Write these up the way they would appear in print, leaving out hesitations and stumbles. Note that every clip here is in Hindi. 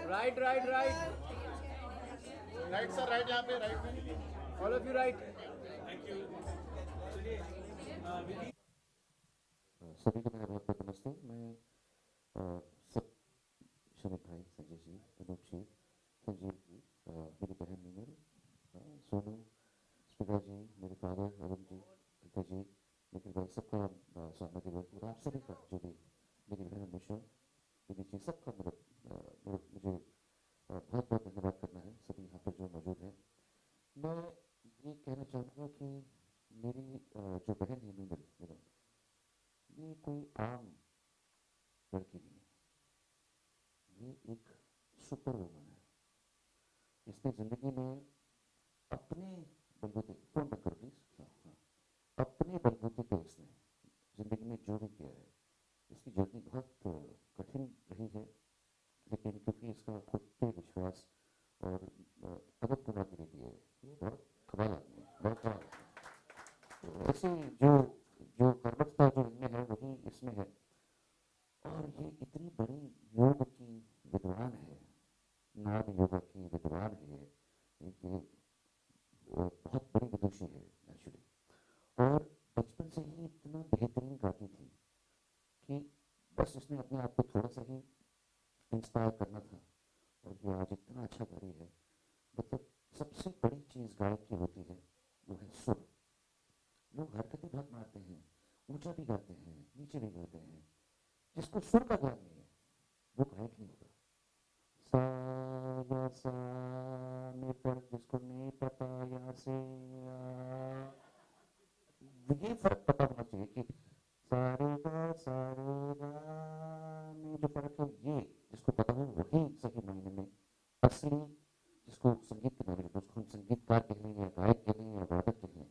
Right right right right sir, right यहाँ पे, राइट में। All of you right. सभी को मेरा बहुत बहुत नमस्ते। मैं सब शरद भाई, संजय जी, अनूप जी, संजीव जी, मेरी बहन नीमल, सोनू, स्मिता जी, मेरे फादर अरुण जी, गीता जी, निखिल भाई, सबका स्वागत है और आप सभी का जो भी मेरी बहन अनुषा, दीदी जी, सबका मुझे बहुत बहुत धन्यवाद करना है। सभी यहाँ पर जो मौजूद हैं, मैं ये कहना चाहूँगा कि मेरी जो बहन है नीमल, ये कोई आम लड़की नहीं है, ये एक सुपर वुमन है। इसने जिंदगी में अपने बलबूते, फोन बंद करो प्लीज, अपने बलबूते पे इसने जिंदगी में जो भी किया है, इसकी जर्नी बहुत कठिन रही है, लेकिन क्योंकि इसका खुद पे विश्वास और अदब को नौकरी दी है, ये बहुत कमाल आदमी है, बहुत कमाल है। तो ऐसे जो कर्मठता जो इनमें है वही इसमें है। और ये इतनी बड़ी योग की विद्वान है, नाद योगा की विद्वान है, ये बहुत बड़ी विदुषी है एक्चुअली। और बचपन से ही इतना बेहतरीन गाती थी कि बस उसने अपने आप को थोड़ा सा ही इंस्पायर करना था, और ये आज इतना अच्छा गा रही है। मतलब सबसे बड़ी चीज़ गायक की होती है वो है सुर। लोग हरकतें बहुत मारते हैं, ऊंचा भी गाते हैं, नीचे भी गाते हैं, जिसको सुर का ज्ञान नहीं है वो गायक नहीं होगा। सा या सा में फर्क जिसको नहीं पता, या से ये फर्क पता होना चाहिए कि सारे गा में जो फर्क है, ये जिसको पता हो वही सही मायने में असली, जिसको संगीत के मायने में उसको हम संगीतकार कह लें या गायक कह लें या वादक कह लें,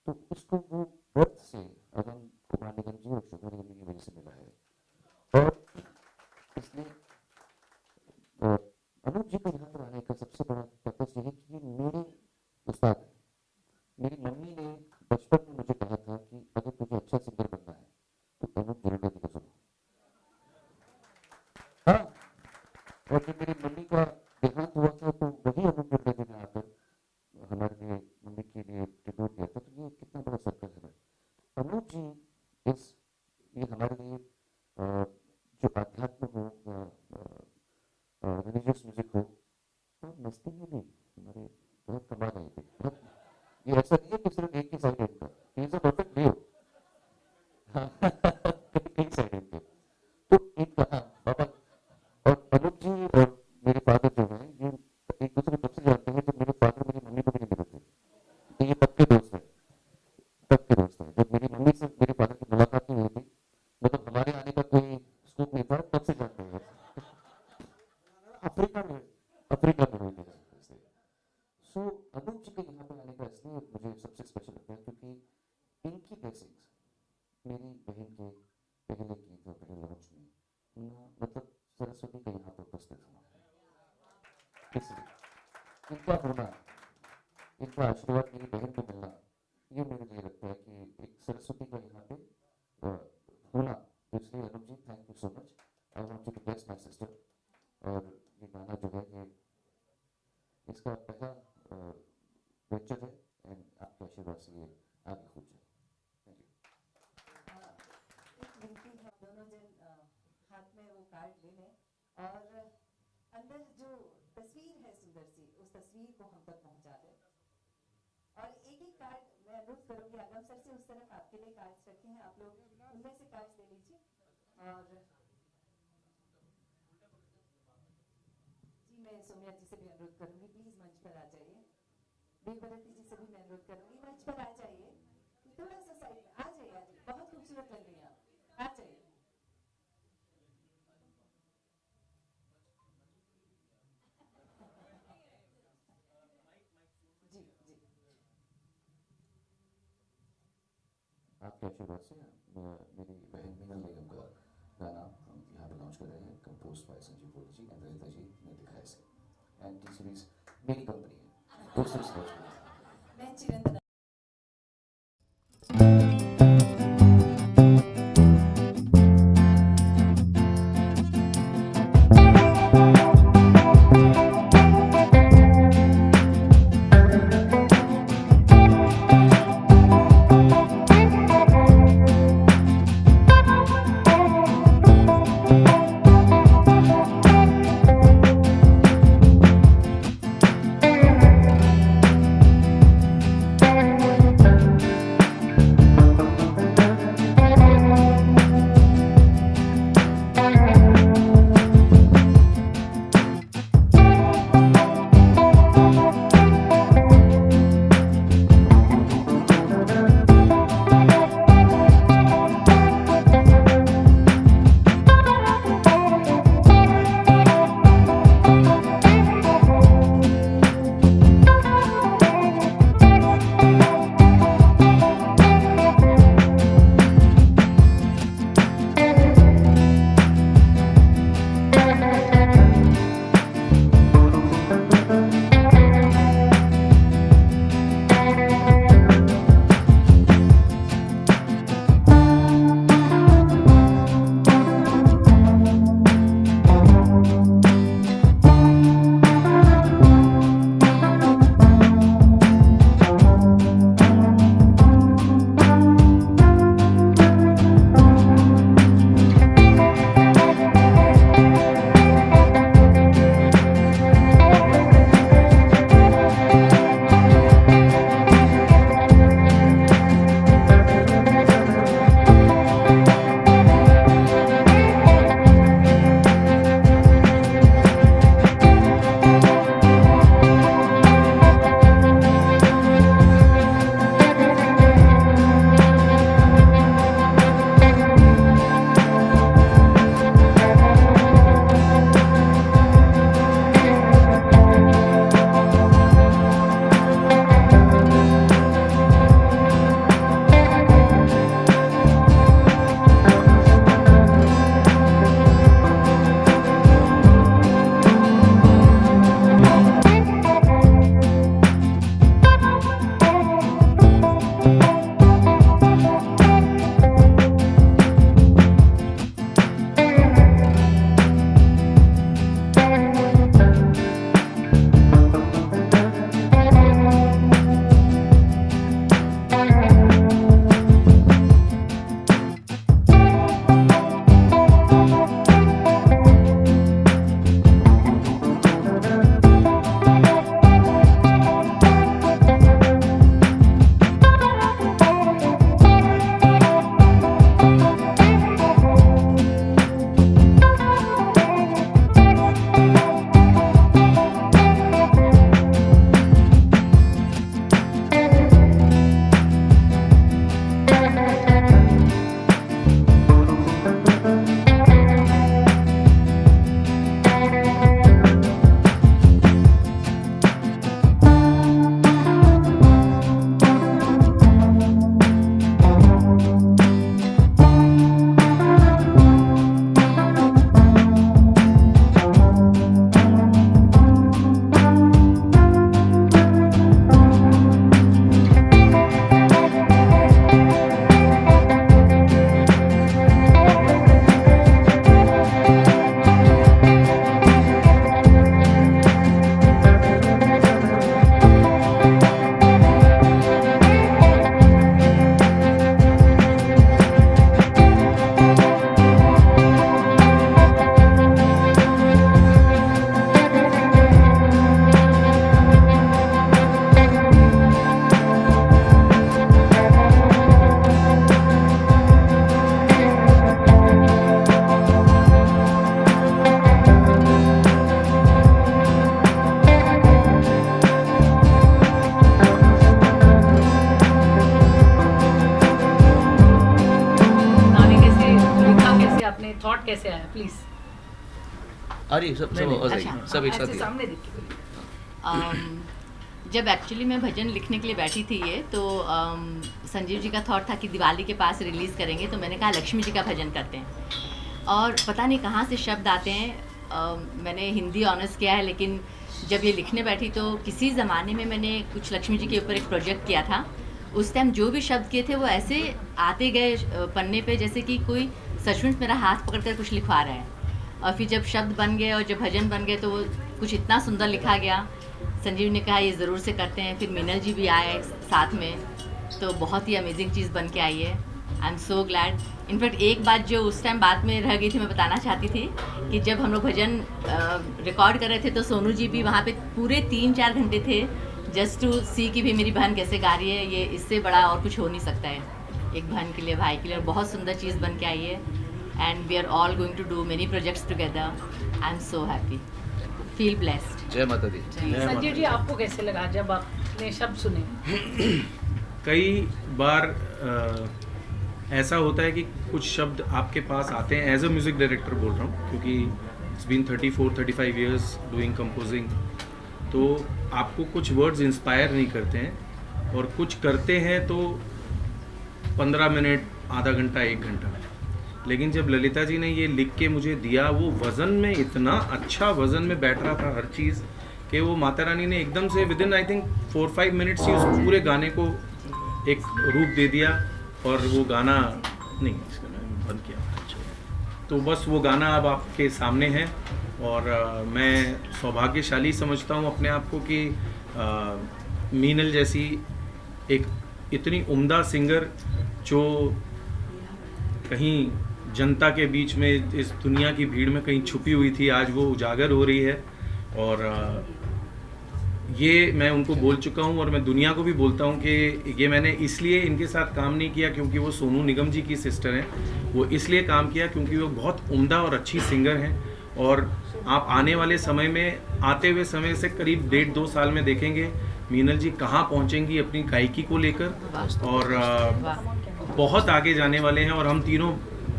तो उसको वो बर्थ से अगम कुमार निगम जी और शोभा निगम की वजह से मिला है। और इसलिए अनूप जी को यहाँ पर आने का सबसे बड़ा पर्पस ये है कि ये मेरे उस्ताद हैं। मेरी मम्मी ने बचपन में मुझे कहा था कि अगर तुझे अच्छा सिंगर बनना है तो अनूप जलोटा जी को सुनो। हाँ, और जब मेरी मम्मी का देहांत हुआ था तो वही अनूप जलोटा जी ने आकर हमारे लिए, मम्मी के लिए ट्रिब्यूट दिया था। तो ये कितना बड़ा सर्कल है। अनूप जी ये हमारे लिए जो आध्यात्म हो या रिलीजियस म्यूजिक हो, तो मस्ती में नहीं, हमारे बहुत कमाल है ये बहुत। ये ऐसा नहीं है कि सिर्फ एक ही साइड है इनका, he is a perfect view. एक साइड है इनके, तो इनका पापा और अनूप जी और मेरे फादर जो हैं, ये एक दूसरे को तब से जानते हैं जब मेरे फादर मेरी मम्मी को भी नहीं मिले थे। तो ये तब के दोस्त हैं, तब के दोस्त हैं। जब मेरी मम्मी से मेरे फादर की मुलाकात नहीं हुई थी, मतलब हमारे आने का कोई स्कोप नहीं था, तब से जानते हैं। अफ्रीका में हुई मेरे से। सो अनूप जी के यहाँ पे आने का इसलिए मुझे सबसे स्पेशल लगता है क्योंकि इनकी ब्लेसिंग्स मेरी बहन के पहले गीत और पहले लॉन्च में मतलब सरस्वती का यहाँ पर उपस्थित हुआ, इसलिए इनका होना, इनका आशीर्वाद मेरी बहन को मिलना, ये मेरे लिए लगता है कि एक सरस्वती का यहाँ पे होना। इसलिए Anoop ji, thank you so much. I want you to bless my sister. और ये गाना जो है ये इसका पहला वेंचर है, एंड आपके आशीर्वाद से ये आगे खूब जाए। Thank you. दोनों जन हाथ में वो कार्ड ले लें और अंदर जो तस्वीर है सुंदर सी, उस तस्वीर को हम तक पहुंचा दें। और एक एक कार्ड मैं अनुरोध करूंगी आगम सर से, उस तरफ आपके लिए कार्ड्स रखे हैं, आप लोग उनमें से कार्ड्स ले लीजिए। और जी, मैं सोनिया जी से भी अनुरोध करूंगी, प्लीज मंच पर आ जाइए। देवव्रती जी से भी मैं अनुरोध करूंगी, मंच पर आ जाइए, थोड़ा सा साइड में आ जाइए, बहुत खूबसूरत लग रही हैं आप, आ जाइए। जी जी, आपके आशीर्वाद से मेरी बहन मीनल बेगम का गाना हम यहाँ पे लॉन्च कर रहे हैं, कंपोज बाय संजीव बोल जी एंड ललिता जी ने लिखा है इसे, एंड टी सीरीज मेरी कंपनी है, दूसरी सीरीज मैं चिरंतन आपने थॉट कैसे आया प्लीज? अरे सब अच्छा, सब एक ऐसे साथ ही। सामने देख के बोलिए। जब एक्चुअली मैं भजन लिखने के लिए बैठी थी ये तो संजीव जी का थॉट था कि दिवाली के पास रिलीज़ करेंगे, तो मैंने कहा लक्ष्मी जी का भजन करते हैं। और पता नहीं कहाँ से शब्द आते हैं, मैंने हिंदी ऑनर्स किया है, लेकिन जब ये लिखने बैठी तो किसी ज़माने में मैंने कुछ लक्ष्मी जी के ऊपर एक प्रोजेक्ट किया था। उस टाइम जो भी शब्द किए थे वो ऐसे आते गए पन्ने पे जैसे कि कोई सचमुच मेरा हाथ पकड़ कर कुछ लिखवा रहा है। और फिर जब शब्द बन गए और जब भजन बन गए तो वो कुछ इतना सुंदर लिखा गया। संजीव ने कहा ये ज़रूर से करते हैं, फिर मीनल जी भी आए साथ में, तो बहुत ही अमेजिंग चीज़ बन के आई है। आई एम सो ग्लैड। इनफैक्ट एक बात जो उस टाइम बात में रह गई थी, मैं बताना चाहती थी कि जब हम लोग भजन रिकॉर्ड कर रहे थे तो सोनू जी भी वहाँ पे पूरे 3-4 घंटे थे जस्ट टू सी कि भी मेरी बहन कैसे गा रही है। ये इससे बड़ा और कुछ हो नहीं सकता है एक बहन के लिए, भाई के लिए। और बहुत सुंदर चीज़ बन के आई है and we are all going to do many projects together. I am so happy, feel blessed. जय माता दी। संजीव जी आपको कैसे लगा जब आपने शब्द सुने? कई बार ऐसा होता है कि कुछ शब्द आपके पास आते हैं, एज अ म्यूज़िक डायरेक्टर बोल रहा हूँ, क्योंकि it's been 34-35 years doing composing. तो आपको कुछ वर्ड्स इंस्पायर नहीं करते हैं और कुछ करते हैं तो 15 मिनट, आधा घंटा, 1 घंटा। लेकिन जब ललिता जी ने ये लिख के मुझे दिया, वो वज़न में इतना अच्छा वज़न में बैठ रहा था हर चीज़ कि वो माता रानी ने एकदम से within I think 4-5 minutes ही उस पूरे गाने को एक रूप दे दिया। और वो गाना नहीं, इसका मैंने बंद किया। तो बस वो गाना अब आपके सामने है और मैं सौभाग्यशाली समझता हूँ अपने आप को कि मीनल जैसी एक इतनी उम्दा सिंगर जो कहीं जनता के बीच में इस दुनिया की भीड़ में कहीं छुपी हुई थी, आज वो उजागर हो रही है। और ये मैं उनको बोल चुका हूँ और मैं दुनिया को भी बोलता हूँ कि ये मैंने इसलिए इनके साथ काम नहीं किया क्योंकि वो सोनू निगम जी की सिस्टर हैं, वो इसलिए काम किया क्योंकि वो बहुत उम्दा और अच्छी सिंगर हैं। और आप आने वाले समय में, आते हुए समय से करीब 1.5-2 साल में देखेंगे मीनल जी कहाँ पहुँचेंगी अपनी गायकी को लेकर, और बहुत आगे जाने वाले हैं। और हम तीनों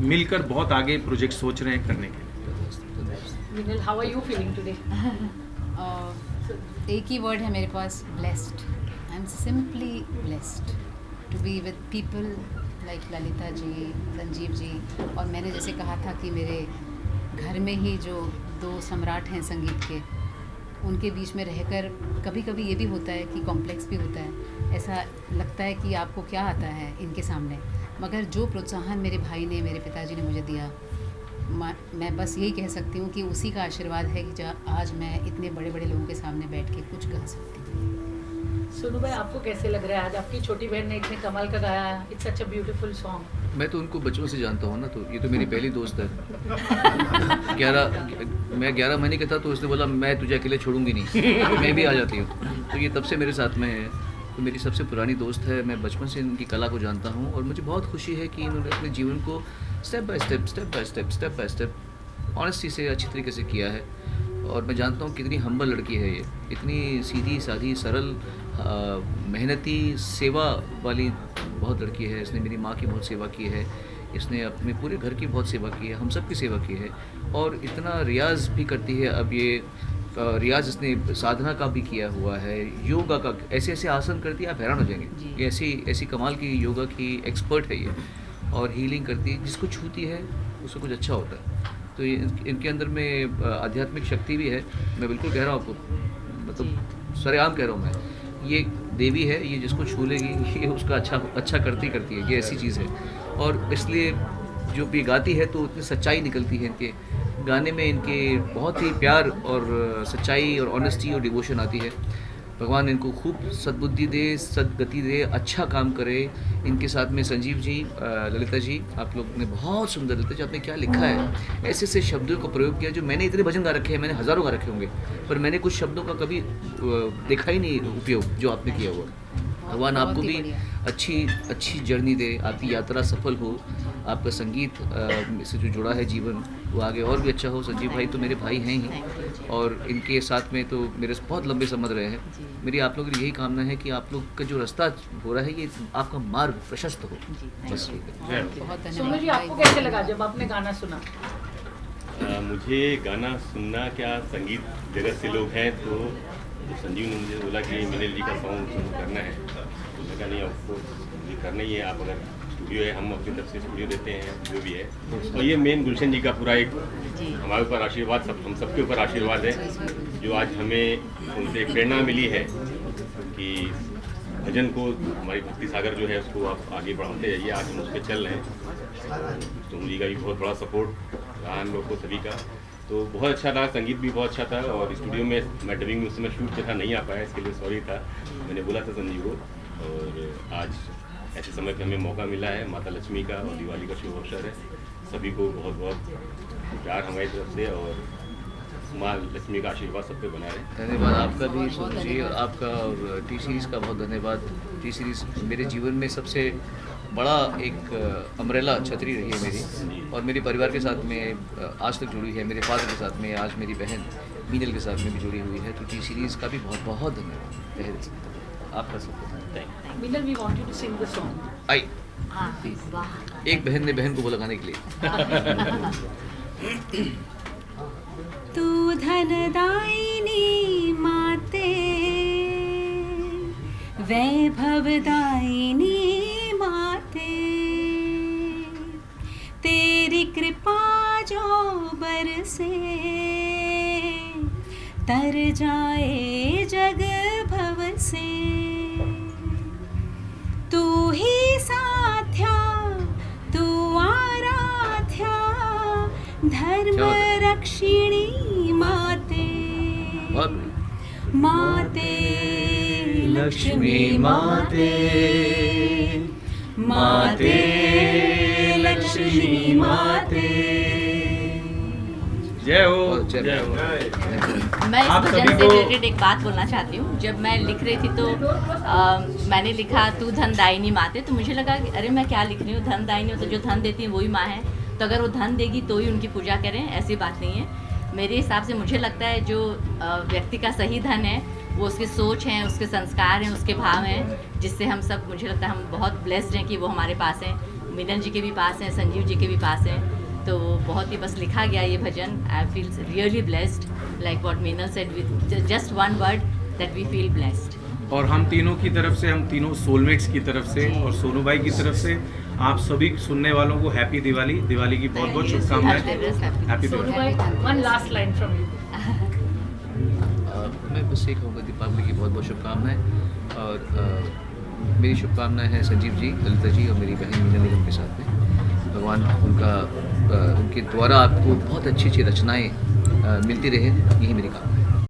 मिलकर बहुत आगे प्रोजेक्ट सोच रहे हैं करने के। Meenal, how are you feeling today? एक ही वर्ड है मेरे पास, blessed. I am simply blessed to be with people like Lalita ji, Sanjeev ji. और मैंने जैसे कहा था कि मेरे घर में ही जो 2 सम्राट हैं संगीत के, उनके बीच में रहकर कभी कभी ये भी होता है कि कॉम्प्लेक्स भी होता है। ऐसा लगता है कि आपको क्या आता है इनके सामने, मगर जो प्रोत्साहन मेरे भाई ने, मेरे पिताजी ने मुझे दिया, मैं बस यही कह सकती हूँ कि उसी का आशीर्वाद है कि आज मैं इतने बड़े बड़े लोगों के सामने बैठ के कुछ गा सकती हूँ। सोनू भाई, आपको कैसे लग रहा है आज आपकी छोटी बहन ने इतने कमाल का गाया? It's such a beautiful song. मैं तो उनको बचपन से जानता हूँ ना, तो ये तो मेरी पहली दोस्त है। 11 महीने का था तो उसने बोला मैं तुझे अकेले छोड़ूंगी नहीं, मैं भी आ जाती हूँ। तो ये तब से मेरे साथ में है, तो मेरी सबसे पुरानी दोस्त है। मैं बचपन से इनकी कला को जानता हूँ और मुझे बहुत खुशी है कि इन्होंने अपने जीवन को स्टेप बाय स्टेप ऑनेस्टी से अच्छी तरीके से किया है। और मैं जानता हूँ कितनी हम्बल लड़की है ये, इतनी सीधी सादी सरल मेहनती सेवा वाली बहुत लड़की है। इसने मेरी माँ की बहुत सेवा की है, इसने अपने पूरे घर की बहुत सेवा की है, हम सब की सेवा की है। और इतना रियाज़ भी करती है। अब ये रियाज़ इसने साधना का भी किया हुआ है, योगा का, ऐसे ऐसे आसन करती है आप हैरान हो जाएंगे। ये ऐसी कमाल की योगा की एक्सपर्ट है ये, और हीलिंग करती है। जिसको छूती है उसको कुछ अच्छा होता है। तो ये इनके अंदर में आध्यात्मिक शक्ति भी है। मैं बिल्कुल कह रहा हूँ आपको, मतलब सरेआम कह रहा हूँ मैं, ये देवी है, ये जिसको छू लेगी ये उसका अच्छा करती है। ये ऐसी चीज़ है। और इसलिए जो भी गाती है तो उतनी सच्चाई निकलती है इनके गाने में, इनके बहुत ही प्यार और सच्चाई और ऑनेस्टी और डिवोशन आती है। भगवान इनको खूब सद्बुद्धि दे, सद्गति दे, अच्छा काम करे। इनके साथ में संजीव जी, ललिता जी, आप लोग ने बहुत सुंदर, ललिता जी आपने क्या लिखा है, ऐसे ऐसे शब्दों का प्रयोग किया। जो मैंने इतने भजन गा रखे हैं, मैंने हज़ारों गा रखे होंगे, पर मैंने कुछ शब्दों का कभी देखा ही नहीं उपयोग जो आपने किया हुआ। भगवान बहुत आपको ही भी बढ़िया। अच्छी जर्नी दे, आपकी यात्रा सफल हो, आपका संगीत से जो जुड़ा है जीवन वो आगे और भी अच्छा हो। संजीव भाई तो मेरे भाई हैं ही, और इनके साथ में तो मेरे बहुत लंबे संबंध रहे हैं। मेरी आप लोगों की यही कामना है कि आप लोग का जो रास्ता हो रहा है ये आपका मार्ग प्रशस्त हो, बस ठीक है। बहुत सोनू जी, धन्यवाद आपको कैसे लगा जब आपने गाना सुना? मुझे गाना सुनना, क्या संगीत जगत से लोग हैं तो संजीव ने मुझे बोला कि मीनल जी का सॉन्ग शुरू करना है, तो मैं कहा नहीं ऑफकोर्स ये करना ही है, आप अगर स्टूडियो है हम अपनी तरफ से स्टूडियो देते हैं जो भी है। और ये मेन गुलशन जी का पूरा एक हमारे ऊपर आशीर्वाद, हम सबके ऊपर आशीर्वाद है, जो आज हमें उनसे एक प्रेरणा मिली है कि भजन को, हमारी भक्ति सागर जो है उसको आप आगे बढ़ाते जाइए। आज हम उस पर चल रहे हैं। सोनू जी का भी बहुत बड़ा सपोर्ट रहा हम लोग को सभी का, तो बहुत अच्छा रहा। संगीत भी बहुत अच्छा था, और स्टूडियो में मैं डबिंग में उस समय शूट था, नहीं आ पाया, इसके लिए सॉरी था। मैंने बोला था संजीव को, और आज ऐसे समय पे हमें मौका मिला है। माता लक्ष्मी का और दिवाली का शुभ अवसर है। सभी को बहुत बहुत प्यार हमारी तरफ से, और माँ लक्ष्मी का आशीर्वाद सब पे बना रहे। धन्यवाद आपका भी सोनू जी, और आपका और टी सीरीज़ का बहुत धन्यवाद। टी सीरीज़ मेरे जीवन में सबसे बड़ा एक अम्ब्रेला छतरी रही है मेरी, और मेरे परिवार के साथ में आज तक जुड़ी है, मेरे फादर के साथ में, आज मेरी बहन मीनल के साथ में भी जुड़ी हुई है। तो टी सीरीज़ का भी बहुत बहुत धन्यवाद तहे से आपका सब। Meenal, we want you to sing the song. I हाँ वाह। एक बहन ने बहन को बोला गाने के लिए। तू धनदायिनी माते, वैभवदायिनी माते, तेरी कृपा जो बरसे, तर जाए जग भव से। तू ही साध्या, तू आराध्या, धर्म रक्षिणी माते, माते लक्ष्मी माते, माते लक्ष्मी माते। जय हो, जय जय हो। मैं इस आप भजन सभी से को- रिलेटेड एक बात बोलना चाहती हूँ। जब मैं लिख रही थी तो मैंने लिखा तू धन दायिनी माते, तो मुझे लगा कि अरे मैं क्या लिख रही हूँ, धन दायिनी हो तो जो धन देती है वही माँ है, तो अगर वो धन देगी तो ही उनकी पूजा करें, ऐसी बात नहीं है। मेरे हिसाब से मुझे लगता है जो व्यक्ति का सही धन है वो उसकी सोच है, उसके संस्कार हैं, उसके भाव हैं, जिससे हम सब, मुझे लगता है हम बहुत ब्लेस्ड हैं कि वो हमारे पास हैं। मीनल जी के भी पास हैं, संजीव जी के भी पास हैं, तो बहुत ही बस लिखा गया ये bhajan. I feel really blessed, like what Meenal said, with just one word that we feel blessed. और हम तीनों की तरफ से, हम तीनों सोलमेट्स की तरफ से और सोनू भाई की तरफ से आप सभी सुनने वालों को हैप्पी दिवाली, दिवाली की बहुत बहुत शुभकामनाएं। हैप्पी सोनू दिवाली। भाई, one last line from you. मैं बस ये कहूँगा दीपावली की बहुत बहुत शुभकामनाएं, और मेरी शुभकामनाएं हैं संजीव जी, ललिता जी और मेरी बहन मीना निगम के साथ में। भगवान उनके द्वारा आपको बहुत अच्छी अच्छी रचनाएं मिलती रहे, यही मेरी कामना।